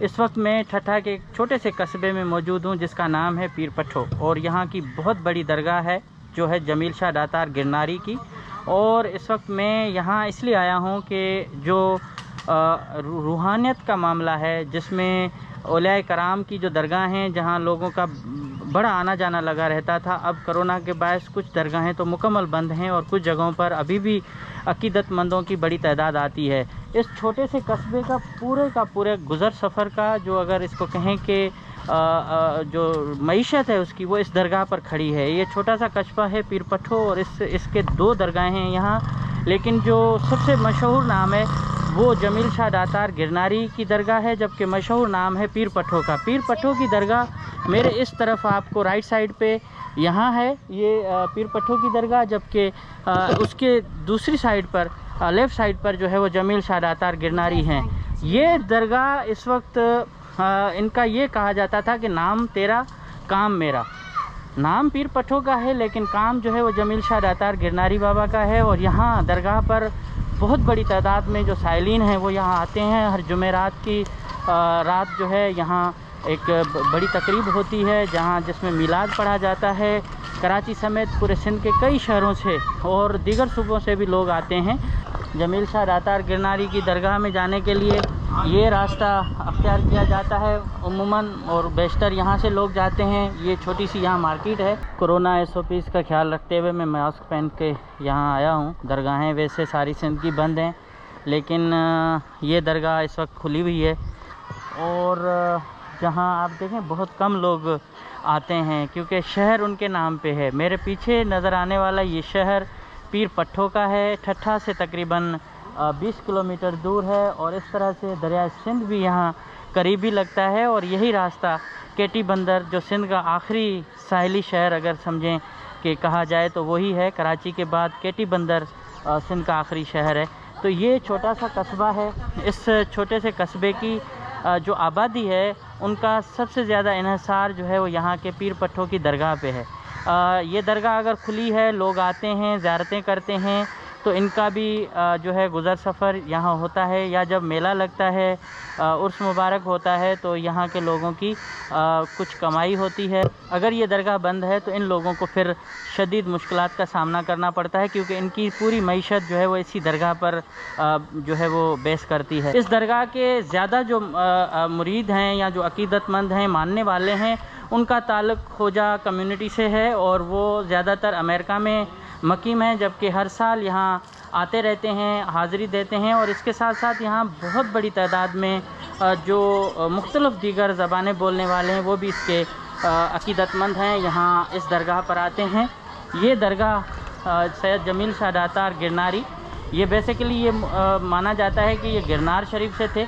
इस वक्त मैं ठट्ठा के एक छोटे से कस्बे में मौजूद हूँ जिसका नाम है पीर पट्ठो, और यहाँ की बहुत बड़ी दरगाह है जो है जमील शाह दातार गिरनारी की। और इस वक्त मैं यहाँ इसलिए आया हूँ कि जो रूहानियत का मामला है, जिसमें औलिया कराम की जो दरगाह हैं जहाँ लोगों का बड़ा आना जाना लगा रहता था, अब कोरोना के बायस कुछ दरगाहें तो मुकम्मल बंद हैं और कुछ जगहों पर अभी भी अकीदतमंदों की बड़ी तादाद आती है। इस छोटे से कस्बे का पूरे गुज़र सफ़र का जो अगर इसको कहें कि जो मईशत है उसकी, वो इस दरगाह पर खड़ी है। ये छोटा सा कस्बा है पीर पट्ठो और इसके 2 दरगाहें हैं यहाँ, लेकिन जो सबसे मशहूर नाम है वो जमील शाह दातार गिरनारी की दरगाह है, जबकि मशहूर नाम है पीर पट्ठो का। पीर पट्ठो की दरगाह मेरे इस तरफ आपको राइट साइड पे यहाँ है, ये पीर पट्ठो की दरगाह, जबकि उसके दूसरी साइड पर लेफ़्ट साइड पर जो है वो जमील शाह दातार गिरनारी हैं। ये दरगाह इस वक्त इनका ये कहा जाता था कि नाम तेरा काम मेरा। नाम पीर पट्ठो का है लेकिन काम जो है वो जमील शाह दातार गिरनारी बाबा का है। और यहाँ दरगाह पर बहुत बड़ी तादाद में जो साइलिन हैं वो यहाँ आते हैं। हर जुमेरात की रात जो है यहाँ एक बड़ी तकरीब होती है जिसमें मिलाद पढ़ा जाता है। कराची समेत पूरे सिंध के कई शहरों से और दीगर सूबों से भी लोग आते हैं। जमील शाह दातार गिरनारी की दरगाह में जाने के लिए ये रास्ता अख्तियार किया जाता है उम्मूमन, और बेशतर यहाँ से लोग जाते हैं। ये छोटी सी यहाँ मार्केट है। कोरोना SOPs का ख्याल रखते हुए मैं मास्क पहन के यहाँ आया हूँ। दरगाहें वैसे सारी सिंध की बंद हैं, लेकिन ये दरगाह इस वक्त खुली हुई है। और जहाँ आप देखें बहुत कम लोग आते हैं क्योंकि शहर उनके नाम पे है। मेरे पीछे नज़र आने वाला ये शहर पीर पट्ठो का है। ठट्ठा से तकरीबन 20 किलोमीटर दूर है और इस तरह से दरिया सिंध भी यहाँ करीबी लगता है। और यही रास्ता केटी बंदर, जो सिंध का आखिरी साहिली शहर अगर समझें कि कहा जाए तो वही है। कराची के बाद केटी बंदर सिंध का आखिरी शहर है। तो ये छोटा सा कस्बा है। इस छोटे से कस्बे की जो आबादी है उनका सबसे ज़्यादा इन्हिसार जो है वो यहाँ के पीर पट्ठो की दरगाह पे है। ये दरगाह अगर खुली है, लोग आते हैं, ज़ियारतें करते हैं, तो इनका भी जो है गुज़र सफ़र यहाँ होता है। या जब मेला लगता है, उर्स मुबारक होता है, तो यहाँ के लोगों की कुछ कमाई होती है। अगर ये दरगाह बंद है तो इन लोगों को फिर शदीद मुश्किलात का सामना करना पड़ता है, क्योंकि इनकी पूरी मईशत जो है वो इसी दरगाह पर जो है वो बेस करती है। इस दरगाह के ज़्यादा जो मुरीद हैं या जो अकीदतमंद हैं, मानने वाले हैं, उनका ताल्लुक़ खोजा कम्युनिटी से है और वो ज़्यादातर अमेरिका में मकीम है, जबकि हर साल यहाँ आते रहते हैं, हाज़िरी देते हैं। और इसके साथ साथ यहाँ बहुत बड़ी तादाद में जो मुख्तलिफ़ दीगर ज़बानें बोलने वाले हैं वो भी इसके अकीदतमंद हैं, यहाँ इस दरगाह पर आते हैं। ये दरगाह सैयद जमील शाह दातार गिरनारी, ये बेसिकली ये माना जाता है कि ये गिरनार शरीफ से थे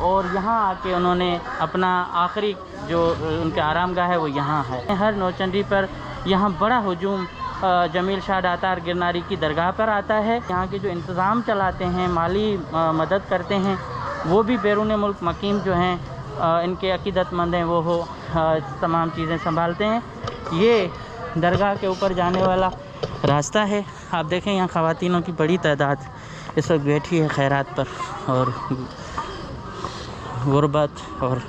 और यहाँ आके उन्होंने अपना आखिरी जो उनके आरामगाह है वो यहाँ है। हर नौचंदी पर यहाँ बड़ा हुजूम जमील शाह दातार गिरनारी की दरगाह पर आता है। यहाँ के जो इंतज़ाम चलाते हैं, माली मदद करते हैं, वो भी बैरून मुल्क मकीम जो हैं इनके अकीदतमंद हैं, वो तमाम चीज़ें संभालते हैं। ये दरगाह के ऊपर जाने वाला रास्ता है। आप देखें यहाँ ख़वातीनों की बड़ी तादाद इस वक्त बैठी है खैरात पर, और गुरबत और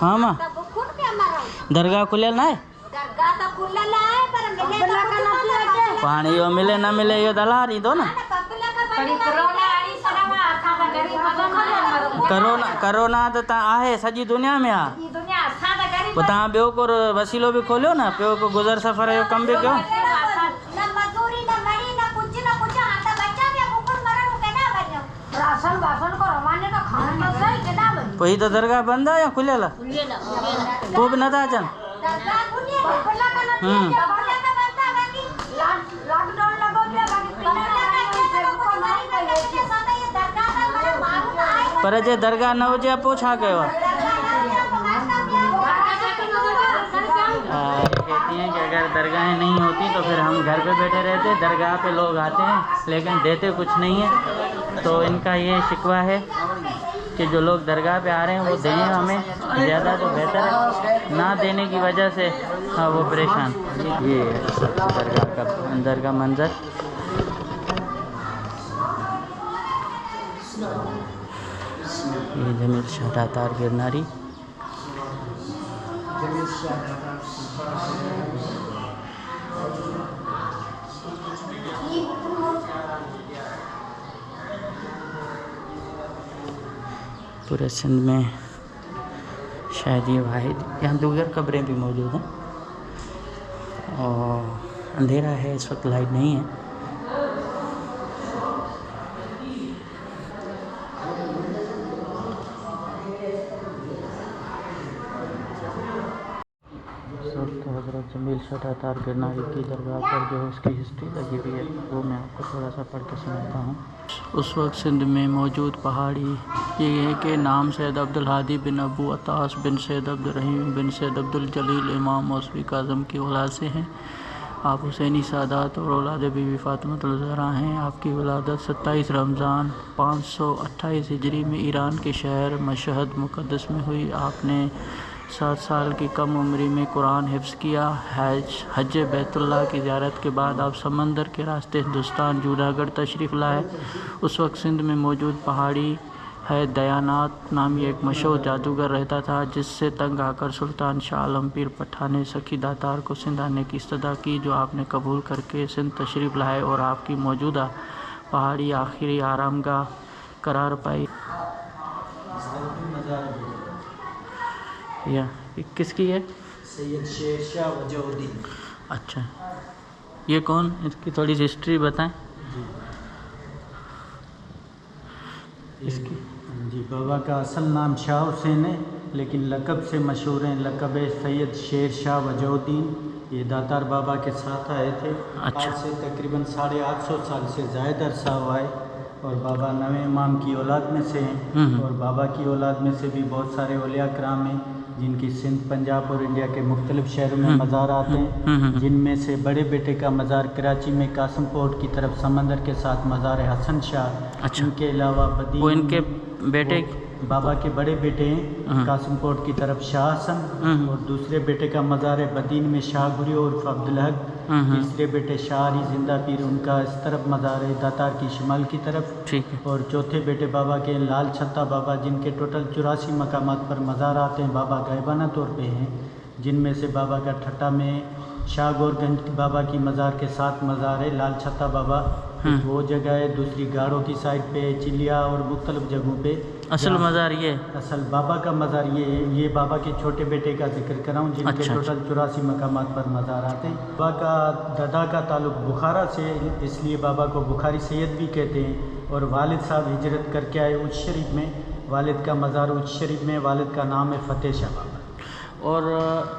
हाँ माँ दरगाह खुले ना है, पानी यो मिले ना मिले यो दलारी दो ना। करोना तो आहे सॼी दुनिया में आ, पोइ तव्हां ॿियो को वसीलो बि खोलियो न, ॿियो को गुज़र सफ़र जो कम भी कयो। पोइ तो दरगाह बंद है या खुलियल आहे? पोइ बि नथा अचनि। पर जे दरगाह न हुजे पोइ छा कयो आहे? कहती हैं कि अगर दरगाहें नहीं होती तो फिर हम घर पे बैठे रहते, दरगाह पे लोग आते हैं लेकिन देते कुछ नहीं है। तो इनका ये शिकवा है। कि जो लोग दरगाह पे आ रहे हैं वो दें हमें ज़्यादा तो बेहतर है, ना देने की वजह से हाँ वो परेशान। ये है दरगाह का अंदर का मंज़र। ये जमील शाह दातार गिरनारी। पूरे सिंध में शायद ये वाहिद, यहाँ दीगर कब्रें भी मौजूद हैं और अंधेरा है इस वक्त, लाइट नहीं है। तो हज़रत जमील शाह दातार गिरनारी की दरगाह पर जो उसकी हिस्ट्री लगी हुई है वो मैं आपको थोड़ा सा पढ़ के सुनाता हूँ। उस वक्त सिंध में मौजूद पहाड़ी ये है कि नाम सैयद अब्दुल हादी बिन अबू अतास बिन सैयद अब्दुल रहीम बिन सैयद अब्दुल जलील इमाम मौसवी काज़म की औलाद से हैं। आप हुसैनी सादात और औलाद बीवी फातिमातुल ज़हरा हैं। आपकी वलादत 27 रमज़ान 528 हिजरी में ईरान के शहर मशहद मुक़द्दस में हुई। आपने 7 साल की कम उम्री में कुरान हिफ्ज़ किया। हज बैतुल्लाह की ज़ियारत के बाद आप समंदर के रास्ते हिंदुस्तान जूनागढ़ तशरीफ़ लाए। उस वक्त सिंध में मौजूद पहाड़ी है दयानात नामी एक मशहूर जादूगर रहता था, जिससे तंग आकर सुल्तान शाह आलम पीर पट्टा ने सखी दातार को सिंध आने की इस्तदा की, जो आपने कबूल करके सिंध तशरीफ़ लाए और आपकी मौजूदा पहाड़ी आखिरी आरामगाह करार पाई। या किसकी है? सैयद शेर शाह वजहुद्दीन। अच्छा, ये कौन, इसकी थोड़ी सी हिस्ट्री बताएं। इसकी जी बाबा का असल नाम शाह हुसैन है, लेकिन लक़ब से मशहूर हैं। लक़ब है सैयद शेर शाह वजहुद्दीन। ये दातार बाबा के साथ आए थे। अच्छा। आज से तकरीबन 850 साल से ज़ायद अरसा हुआ है और बाबा नवे इमाम की औलाद में से हैं और बाबा की औलाद में से भी बहुत सारे औलिया कराम हैं जिनकी सिंध पंजाब और इंडिया के मुख्तलिफ शहरों में मज़ार आते हैं, जिनमें से बड़े बेटे का मज़ार कराची में कासम पोर्ट की तरफ समंदर के साथ मज़ार हसन शाह। अच्छा। इनके अलावा बदीन वो इनके बेटे बाबा के बड़े बेटे हैं कासम पोर्ट की तरफ शाह हसन और दूसरे बेटे का मज़ार बदीन में शाह गुरी और अब्दुल हक। तीसरे बेटे शाह अली जिंदा पीर, उनका इस तरफ मज़ार है दातार की शिमाल की तरफ। ठीक है। और चौथे बेटे बाबा के लाल छत्ता बाबा, जिनके टोटल 84 मकामात पर मज़ार आते हैं, बाबा गायबाना तौर पे हैं, जिनमें से बाबा का ठट्टा में शाह गोरगंज बाबा की मज़ार के साथ मज़ार है। लाल छत्ता बाबा वो जगह है, दूसरी गाड़ों की साइड पे चिलिया और मुख्तलिफ जगहों पे असल मज़ार ये असल बाबा का मज़ार ये बाबा के छोटे बेटे का जिक्र कर रहा हूँ, जिनके अच्छा, टोटल 84 मकामात पर मज़ार आते हैं। बाबा का दादा का ताल्लुक बुखारा से, इसलिए बाबा को बुखारी सैयद भी कहते हैं। और वालिद साहब हिजरत करके आए उच्च शरीफ में, वालिद का मज़ार उच्च शरीफ में, वालिद का नाम है फ़तेह शाह बाबा। और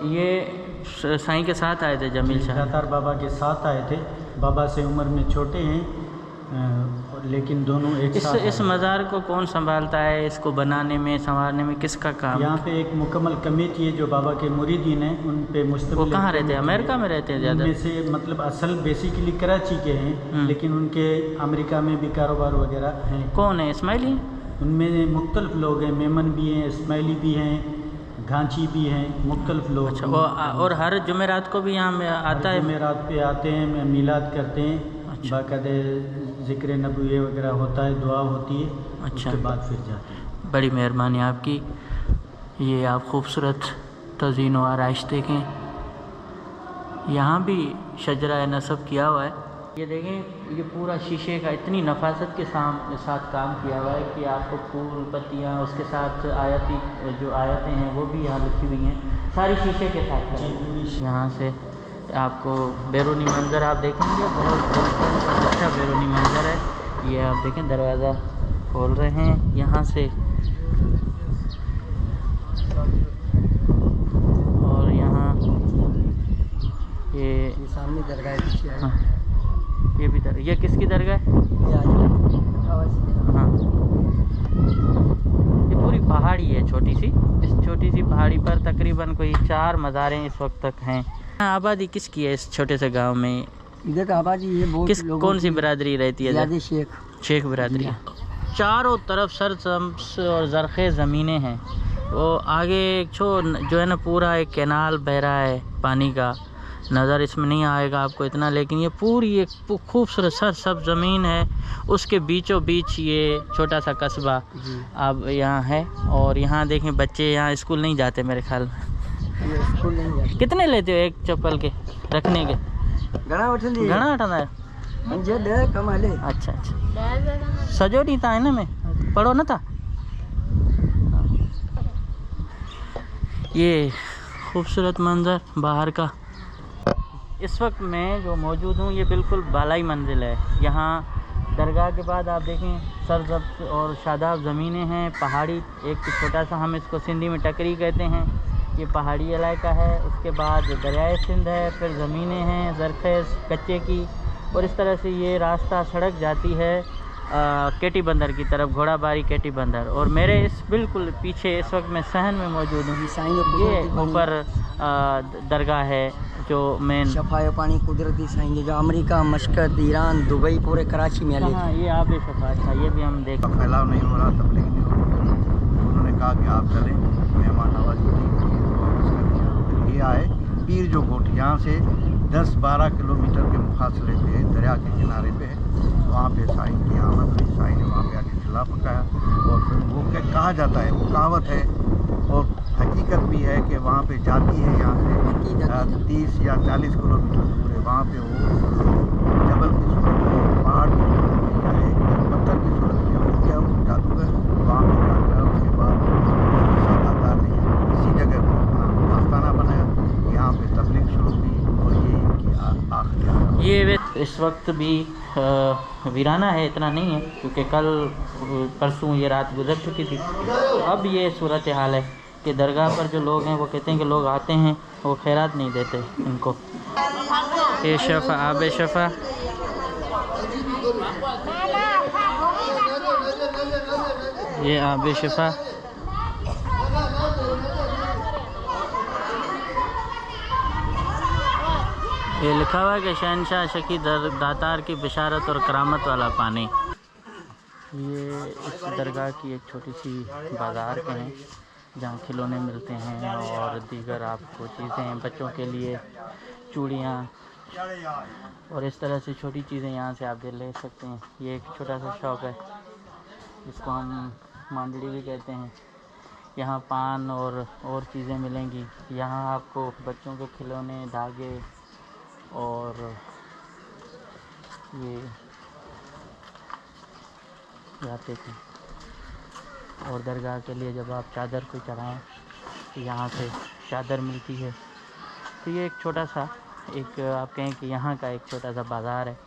ये साईं के साथ आए थे जमील शाह दातार बाबा के साथ आए थे। बाबा से उम्र में छोटे हैं लेकिन दोनों एक साथ। इस मज़ार को कौन संभालता है? इसको बनाने में संभालने में किसका काम? यहाँ पे एक मुकम्मल कमेटी है जो बाबा के मुरीदीन हैं, उन पे मुश्तमिल। वो कहाँ रहते हैं? अमेरिका में रहते हैं ज़्यादा? में से मतलब असल बेसिकली कराची के हैं, लेकिन उनके अमेरिका में भी कारोबार वगैरह हैं। कौन है? इस्माइली? उनमें मुख्तलिफ लोग हैं, मेमन भी हैं, इस्माइली भी हैं, घांची भी हैं, मुख्तलिफ लोग। अच्छा। और हर जुमेरात को भी यहाँ आता है? जुमेरात पे आते हैं, मीलाद करते हैं। अच्छा। बाकायदे ज़िक्र नबवी वगैरह होता है, दुआ होती है। अच्छा। उसके बाद फिर जाते हैं। बड़ी मेहरबानी आपकी। ये आप खूबसूरत तज़ीन व आराइश देखें, यहाँ भी शजरा नसब किया हुआ है। ये देखें, ये पूरा शीशे का इतनी नफासत के साथ काम किया हुआ है कि आपको फूल पत्तियाँ, उसके साथ जो आयतें हैं वो भी यहाँ लिखी हुई हैं, सारी शीशे के साथ। यहाँ से आपको बैरूनी मंज़र आप देखेंगे, बहुत अच्छा बैरूनी मंज़र है। ये आप देखें, दरवाज़ा खोल रहे हैं यहाँ से, और यहाँ ये सामने दरगाह पीछे है। हाँ, ये भी दरगाह। ये किसकी दरगाह है? हाँ, ये पूरी पहाड़ी है छोटी सी। इस छोटी सी पहाड़ी पर तकरीबन कोई 4 मज़ारें इस वक्त तक हैं। आबादी किसकी है इस छोटे से गांव में? इधर आबादी ये बहुत कौन सी बिरादरी रहती है? शेख शेख बिरादरी। चारों तरफ सरसब्ज़ और ज़रख़ेज़ ज़मीनें हैं। वो आगे एक जो है ना पूरा एक कैनाल बह रहा है पानी का, नज़र इसमें नहीं आएगा आपको इतना, लेकिन ये पूरी एक खूबसूरत सरसब्ज़ ज़मीन है। उसके बीचों बीच ये छोटा सा कस्बा अब यहाँ है। और यहाँ देखें बच्चे यहाँ स्कूल नहीं जाते मेरे ख्याल में। स्कूल नहीं जाते। कितने लेते हो एक चप्पल के रखने के? घणा वठंदी घणा वठंदा आहियो? 5-10 कम हले। अच्छा अच्छा, सजो ॾींहुं तव्हां हिन में पढ़ो न था? ये खूबसूरत मंज़र बाहर का। इस वक्त मैं जो मौजूद हूँ ये बिल्कुल बालाई मंजिल है। यहाँ दरगाह के बाद आप देखें सरसब्ज़ और शादाब ज़मीनें हैं, पहाड़ी एक छोटा सा, हम इसको सिंधी में टकरी कहते हैं, ये पहाड़ी इलाका है। उसके बाद दरियाए सिंध है, फिर ज़मीनें हैं ज़रख़ेज़ कच्चे की, और इस तरह से ये रास्ता सड़क जाती है केटी बंदर की तरफ, घोड़ाबारी केटी बंदर। और मेरे इस बिल्कुल पीछे इस वक्त मैं सहन में मौजूद हूँ। ये ऊपर दरगाह है जो मेन शफाए पानी कुदरती साईं जो अमेरिका, मस्कत, ईरान, दुबई, पूरे कराची में हले। हाँ, ये आब शफा था, ये भी हम देख। फैलाव नहीं हो रहा, तबलीग नहीं हो रही। उन्होंने कहा कि आप चलें, मेहमान नवाजी की। ये आए पीर जो कोठी, यहाँ से 10-12 किलोमीटर के मुफासले पे दरिया के किनारे पे है। वहाँ पे साईं की आमद हुई, साईं ने वहाँ पे आके चूल्हा पकाया। और फिर वो कहा जाता है, वो कहावत है और हकीकत भी है कि वहाँ पे जाती है यहाँ से 30 या 40 किलोमीटर दूर है। वहाँ पे वो जबल की सूरत में, पहाड़ की सूरत में या एक पत्थर की सूरत में हो गया वो जादूगर, वहाँ पे जाता है। उसके बाद दाता ने इसी जगह पर अपना आस्थाना बनाया, यहाँ पे तबलीग शुरू की और ये इनकी आखिरी। ये इस वक्त भी वीराना है, इतना नहीं है क्योंकि कल परसों ये रात गुजर चुकी थी। अब ये सूरत हाल है कि दरगाह पर जो लोग हैं वो कहते हैं कि लोग आते हैं वो खैरात नहीं देते इनको। ये शफ़ा, आब शफ़ा, ये आब शफ़ा। ये लिखा हुआ है कि शहनशाह शकी दातार की बिशारत और करामत वाला पानी। ये इस दरगाह की एक छोटी सी बाज़ार के हैं जहाँ खिलौने मिलते हैं और दीगर आपको चीज़ें हैं बच्चों के लिए, चूड़ियाँ और इस तरह से छोटी चीज़ें यहाँ से आप ले सकते हैं। ये एक छोटा सा शॉप है जिसको हम मांदड़ी भी कहते हैं। यहाँ पान और चीज़ें मिलेंगी। यहाँ आपको बच्चों के खिलौने, धागे और ये जाते थे। और दरगाह के लिए जब आप चादर को चढ़ाएँ तो यहाँ से चादर मिलती है। तो ये एक छोटा सा, एक आप कहें कि यहाँ का एक छोटा सा बाज़ार है।